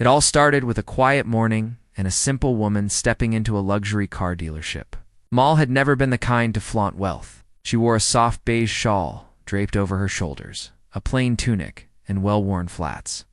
It all started with a quiet morning and a simple woman stepping into a luxury car dealership. Amal had never been the kind to flaunt wealth. She wore a soft beige shawl draped over her shoulders, a plain tunic, and well-worn flats.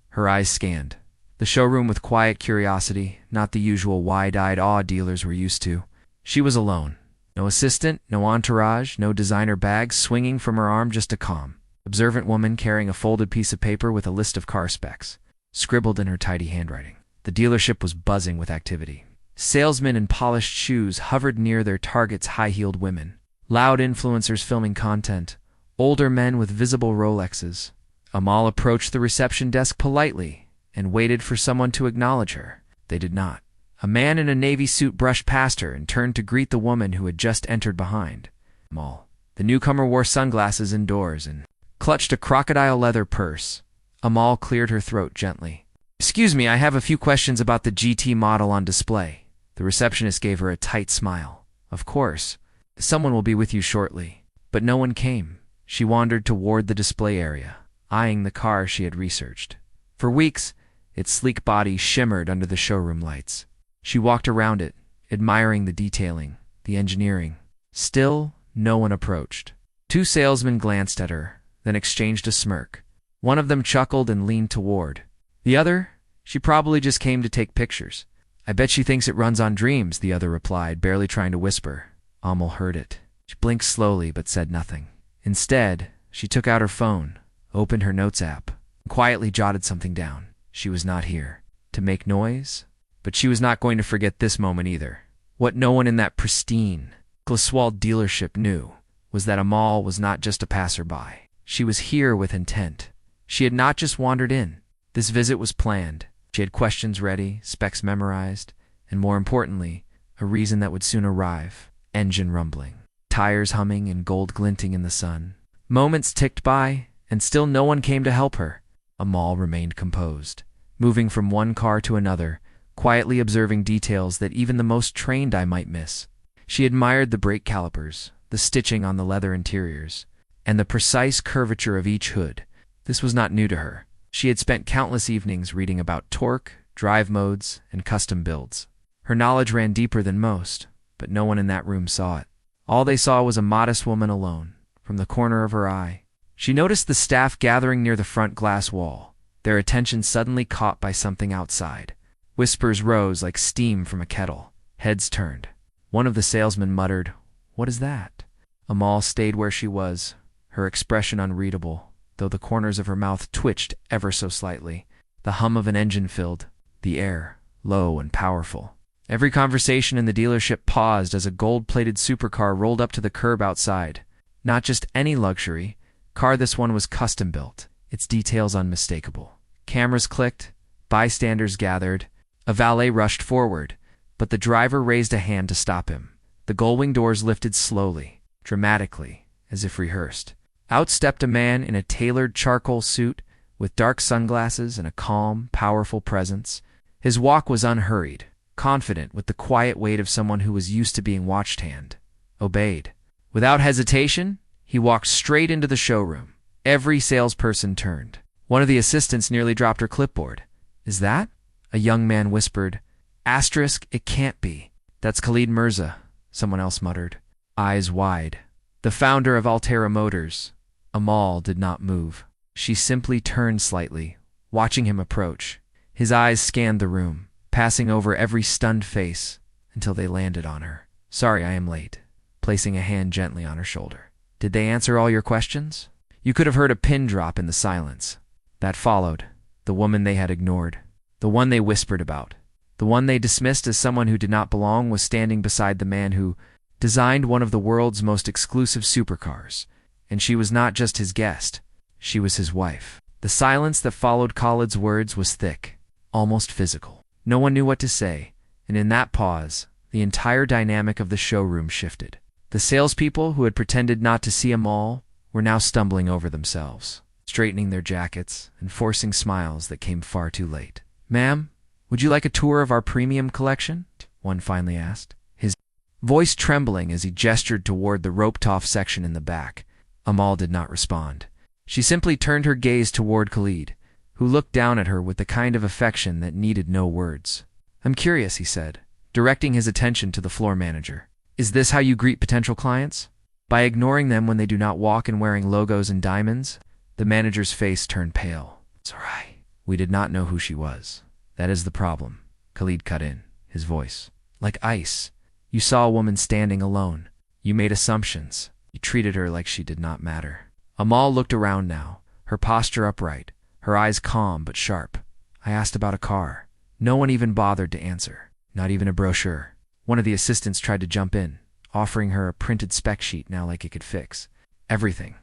Her eyes scanned the showroom with quiet curiosity, not the usual wide-eyed awe dealers were used to. She was alone. No assistant, no entourage, no designer bags swinging from her arm, just a calm, observant woman carrying a folded piece of paper with a list of car specs, scribbled in her tidy handwriting. The dealership was buzzing with activity. Salesmen in polished shoes hovered near their targets, high-heeled women, loud influencers filming content, older men with visible Rolexes. Amal approached the reception desk politely and waited for someone to acknowledge her. They did not. A man in a navy suit brushed past her and turned to greet the woman who had just entered behind Amal. The newcomer wore sunglasses indoors and clutched a crocodile leather purse. Amal cleared her throat gently. "Excuse me, I have a few questions about the GT model on display." The receptionist gave her a tight smile. "Of course. Someone will be with you shortly." But no one came. She wandered toward the display area, eyeing the car she had researched. For weeks, its sleek body shimmered under the showroom lights. She walked around it, admiring the detailing, the engineering. Still, no one approached. Two salesmen glanced at her, then exchanged a smirk. One of them chuckled and leaned toward the other. "She probably just came to take pictures." "I bet she thinks it runs on dreams," the other replied, barely trying to whisper. Amal heard it. She blinked slowly but said nothing. Instead, she took out her phone, opened her notes app, and quietly jotted something down. She was not here to make noise, but she was not going to forget this moment either. What no one in that pristine, Gliswold dealership knew was that Amal was not just a passerby. She was here with intent. She had not just wandered in. This visit was planned. She had questions ready, specs memorized, and more importantly, a reason that would soon arrive. Engine rumbling, tires humming and gold glinting in the sun. Moments ticked by, and still no one came to help her. Amal remained composed, moving from one car to another, quietly observing details that even the most trained eye might miss. She admired the brake calipers, the stitching on the leather interiors, and the precise curvature of each hood. This was not new to her. She had spent countless evenings reading about torque, drive modes, and custom builds. Her knowledge ran deeper than most, but no one in that room saw it. All they saw was a modest woman alone. From the corner of her eye, she noticed the staff gathering near the front glass wall, their attention suddenly caught by something outside. Whispers rose like steam from a kettle. Heads turned. One of the salesmen muttered, "What is that?" Amal stayed where she was, her expression unreadable, though the corners of her mouth twitched ever so slightly. The hum of an engine filled the air, low and powerful. Every conversation in the dealership paused as a gold-plated supercar rolled up to the curb outside. Not just any luxury car, this one was custom-built, its details unmistakable. Cameras clicked, bystanders gathered, a valet rushed forward, but the driver raised a hand to stop him. The gull-wing doors lifted slowly, dramatically, as if rehearsed. Out stepped a man in a tailored charcoal suit with dark sunglasses and a calm, powerful presence. His walk was unhurried, confident, with the quiet weight of someone who was used to being watched. Hand obeyed. Without hesitation, he walked straight into the showroom. Every salesperson turned. One of the assistants nearly dropped her clipboard. "Is that?" a young man whispered. "Asterisk, it can't be." "That's Khalid Mirza," someone else muttered, eyes wide. "The founder of Altera Motors." Amal did not move. She simply turned slightly, watching him approach. His eyes scanned the room, passing over every stunned face until they landed on her. "Sorry, I am late," placing a hand gently on her shoulder. "Did they answer all your questions?" You could have heard a pin drop in the silence. That followed. The woman they had ignored. The one they whispered about. The one they dismissed as someone who did not belong was standing beside the man who designed one of the world's most exclusive supercars. And she was not just his guest. She was his wife. The silence that followed Khalid's words was thick, almost physical. No one knew what to say, and in that pause, the entire dynamic of the showroom shifted. The salespeople who had pretended not to see Amal were now stumbling over themselves, straightening their jackets and forcing smiles that came far too late. "Ma'am, would you like a tour of our premium collection?" one finally asked, his voice trembling as he gestured toward the roped-off section in the back. Amal did not respond. She simply turned her gaze toward Khalid, who who looked down at her with the kind of affection that needed no words. "I'm curious," he said, directing his attention to the floor manager. "Is this how you greet potential clients? By ignoring them when they do not walk in wearing logos and diamonds?" The manager's face turned pale. "It's all right." We did not know who she was. "That is the problem," Khalid cut in, his voice like ice. "You saw a woman standing alone. You made assumptions. You treated her like she did not matter." Amal looked around now, her posture upright, her eyes calm but sharp. "I asked about a car. No one even bothered to answer. Not even a brochure." One of the assistants tried to jump in, offering her a printed spec sheet now like it could fix everything.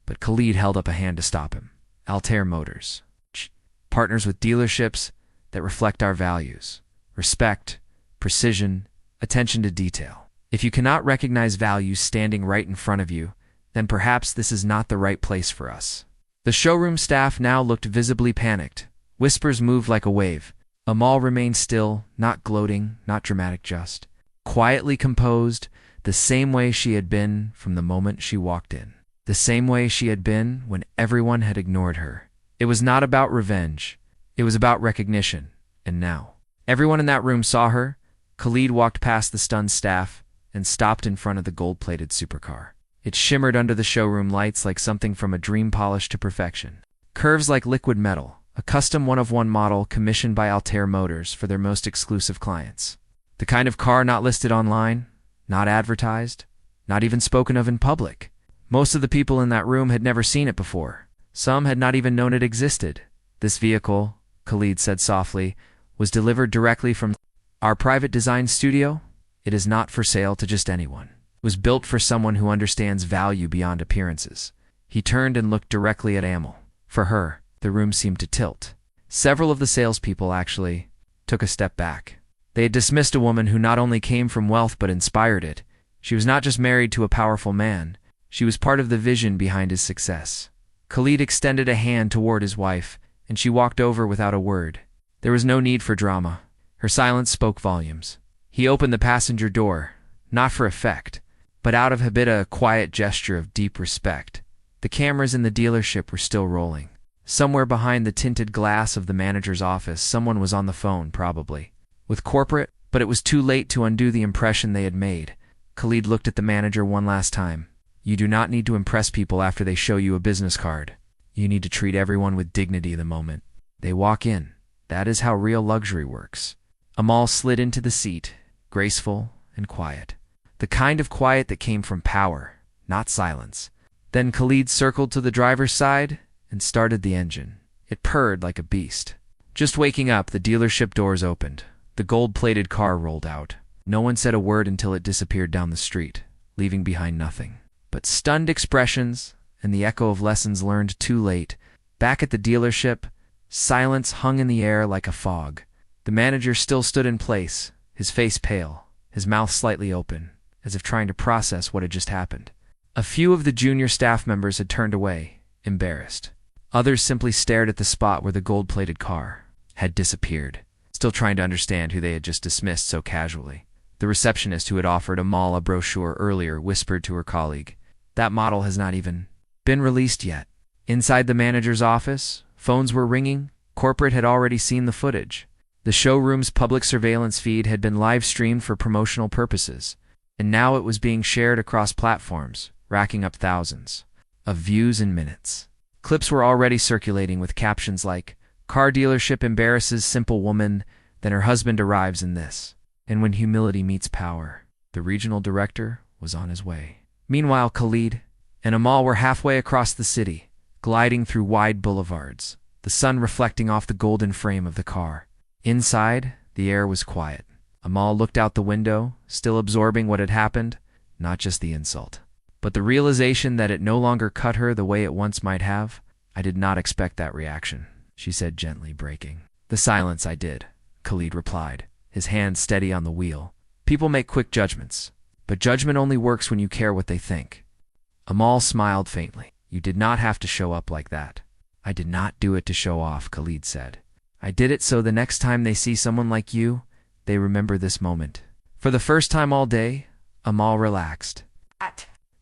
But Khalid held up a hand to stop him. "Altair Motors. Partners with dealerships that reflect our values. Respect, precision, attention to detail. If you cannot recognize values standing right in front of you, then perhaps this is not the right place for us." The showroom staff now looked visibly panicked. Whispers moved like a wave. Amal remained still, not gloating, not dramatic, just quietly composed, the same way she had been from the moment she walked in. The same way she had been when everyone had ignored her. It was not about revenge. It was about recognition. And now, everyone in that room saw her. Khalid walked past the stunned staff and stopped in front of the gold-plated supercar. It shimmered under the showroom lights like something from a dream polished to perfection. Curves like liquid metal, a custom one-of-one model commissioned by Altair Motors for their most exclusive clients. The kind of car not listed online, not advertised, not even spoken of in public. Most of the people in that room had never seen it before. Some had not even known it existed. "This vehicle," Khalid said softly, "was delivered directly from our private design studio. It is not for sale to just anyone. It was built for someone who understands value beyond appearances." He turned and looked directly at Amal. For her, the room seemed to tilt. Several of the salespeople actually took a step back. They had dismissed a woman who not only came from wealth but inspired it. She was not just married to a powerful man. She was part of the vision behind his success. Khalid extended a hand toward his wife, and she walked over without a word. There was no need for drama. Her silence spoke volumes. He opened the passenger door, not for effect, but out of habit, a quiet gesture of deep respect. The cameras in the dealership were still rolling. Somewhere behind the tinted glass of the manager's office, someone was on the phone, probably with corporate, but it was too late to undo the impression they had made. Khalid looked at the manager one last time. "You do not need to impress people after they show you a business card. You need to treat everyone with dignity the moment they walk in. That is how real luxury works." Amal slid into the seat, graceful and quiet. The kind of quiet that came from power, not silence. Then Khalid circled to the driver's side and started the engine. It purred like a beast. Just waking up, the dealership doors opened. The gold-plated car rolled out. No one said a word until it disappeared down the street, leaving behind nothing but stunned expressions and the echo of lessons learned too late. Back at the dealership, silence hung in the air like a fog. The manager still stood in place, his face pale, his mouth slightly open, as if trying to process what had just happened. A few of the junior staff members had turned away, embarrassed. Others simply stared at the spot where the gold-plated car had disappeared, still trying to understand who they had just dismissed so casually. The receptionist who had offered Amal a brochure earlier whispered to her colleague, "That model has not even been released yet." Inside the manager's office, phones were ringing. Corporate had already seen the footage. The showroom's public surveillance feed had been live-streamed for promotional purposes, and now it was being shared across platforms, racking up thousands of views in minutes. Clips were already circulating with captions like, "Car dealership embarrasses simple woman, then her husband arrives in this." And when humility meets power, the regional director was on his way. Meanwhile, Khalid and Amal were halfway across the city, gliding through wide boulevards, the sun reflecting off the golden frame of the car. Inside, the air was quiet. Amal looked out the window, still absorbing what had happened, not just the insult, but the realization that it no longer cut her the way it once might have. "I did not expect that reaction," she said, gently breaking the silence. "I did," Khalid replied, his hand steady on the wheel. "People make quick judgments, but judgment only works when you care what they think." Amal smiled faintly. "You did not have to show up like that." "I did not do it to show off," Khalid said. "I did it so the next time they see someone like you, they remember this moment." For the first time all day, Amal relaxed.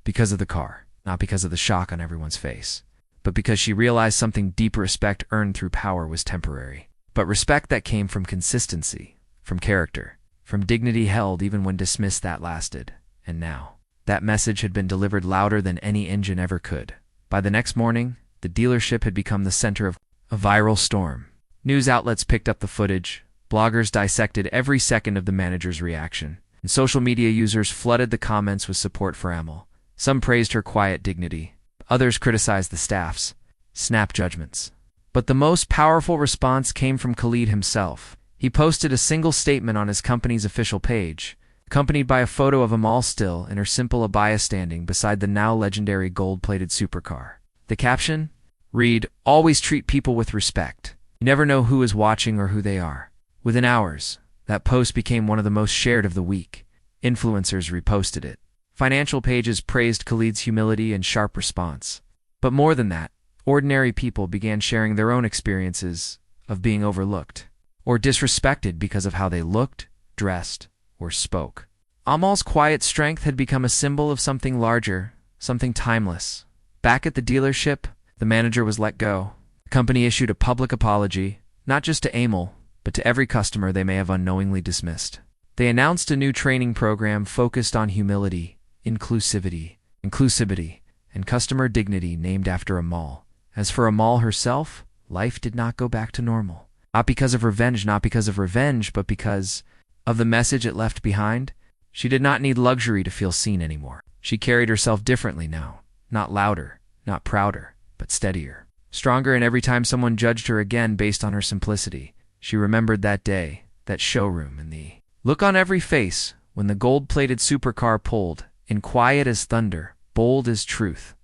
Because of the car, not because of the shock on everyone's face, but because she realized something deep: respect earned through power was temporary. But respect that came from consistency, from character, from dignity held even when dismissed, that lasted. And now, that message had been delivered louder than any engine ever could. By the next morning, the dealership had become the center of a viral storm. News outlets picked up the footage, bloggers dissected every second of the manager's reaction, and social media users flooded the comments with support for Amal. Some praised her quiet dignity, others criticized the staff's snap judgments. But the most powerful response came from Khalid himself. He posted a single statement on his company's official page, accompanied by a photo of Amal still in her simple abaya standing beside the now legendary gold-plated supercar. The caption read, "Always treat people with respect. You never know who is watching or who they are." Within hours, that post became one of the most shared of the week. Influencers reposted it. Financial pages praised Khalid's humility and sharp response. But more than that, ordinary people began sharing their own experiences of being overlooked or disrespected because of how they looked, dressed, or spoke. Amal's quiet strength had become a symbol of something larger, something timeless. Back at the dealership, the manager was let go. The company issued a public apology, not just to Amal, but to every customer they may have unknowingly dismissed. They announced a new training program focused on humility, inclusivity, and customer dignity named after Amal. As for Amal herself, life did not go back to normal. Not because of revenge, but because of the message it left behind. She did not need luxury to feel seen anymore. She carried herself differently now, not louder, not prouder, but steadier, stronger, and every time someone judged her again based on her simplicity, she remembered that day, that showroom, and the look on every face when the gold-plated supercar pulled, in quiet as thunder, bold as truth,